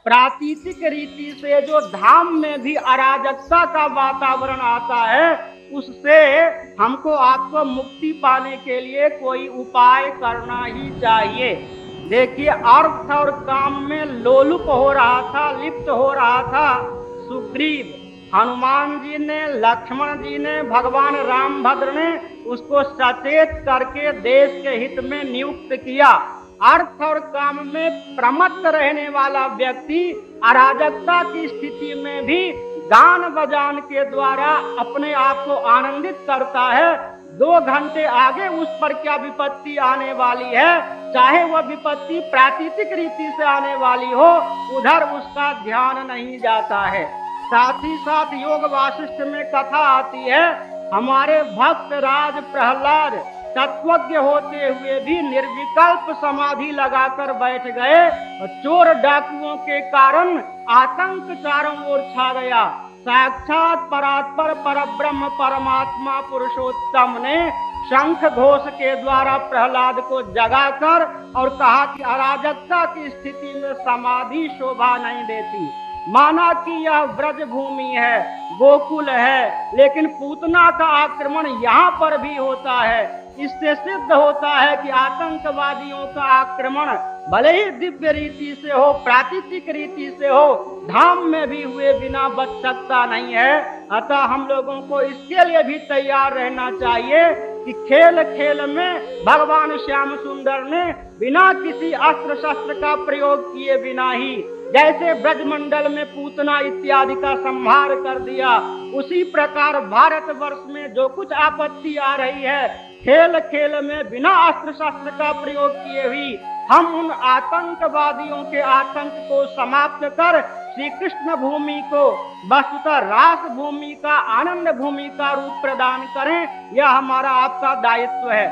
प्राकृतिक रीति से जो धाम में भी अराजकता का वातावरण आता है, उससे हमको आपको मुक्ति पाने के लिए कोई उपाय करना ही चाहिए। देखिए, अर्थ और काम में लोलुप हो रहा था, लिप्त हो रहा था सुग्रीव। हनुमान जी ने, लक्ष्मण जी ने, भगवान रामभद्र ने उसको सचेत करके देश के हित में नियुक्त किया। अर्थ और काम में प्रमत्त रहने वाला व्यक्ति अराजकता की स्थिति में भी गान बजान के द्वारा अपने आप को आनंदित करता है। 2 घंटे आगे उस पर क्या विपत्ति आने वाली है, चाहे वह विपत्ति प्राकृतिक रीति से आने वाली हो, उधर उसका ध्यान नहीं जाता है। साथ ही साथ योग वासिष्ठ में कथा आती है, हमारे भक्त राज प्रहलाद तत्वज्ञ होते हुए भी निर्विकल्प समाधि लगाकर बैठ गए और चोर डाकुओं के कारण आतंक चारों ओर छा गया। साक्षात परात्पर परब्रह्म परमात्मा पुरुषोत्तम ने शंख घोष के द्वारा प्रहलाद को जगाकर और कहा कि अराजकता की स्थिति में समाधि शोभा नहीं देती। माना कि यह ब्रज भूमि है, गोकुल है, लेकिन पूतना का आक्रमण यहाँ पर भी होता है। इससे सिद्ध होता है कि आतंकवादियों का आक्रमण भले ही दिव्य रीति से हो, प्राकृतिक रीति से हो, धाम में भी हुए बिना बच सकता नहीं है। अतः हम लोगों को इसके लिए भी तैयार रहना चाहिए कि खेल खेल में भगवान श्याम सुंदर ने बिना किसी अस्त्र शस्त्र का प्रयोग किए बिना ही जैसे ब्रजमंडल में पूतना इत्यादि का संहार कर दिया, उसी प्रकार भारतवर्ष में जो कुछ आपत्ति आ रही है, खेल खेल में बिना अस्त्र शस्त्र का प्रयोग किए हुई हम उन आतंकवादियों के आतंक को समाप्त कर श्री कृष्ण भूमि को वस्तुतः रास भूमि का, आनंद भूमि का रूप प्रदान करें। यह हमारा आपका दायित्व है।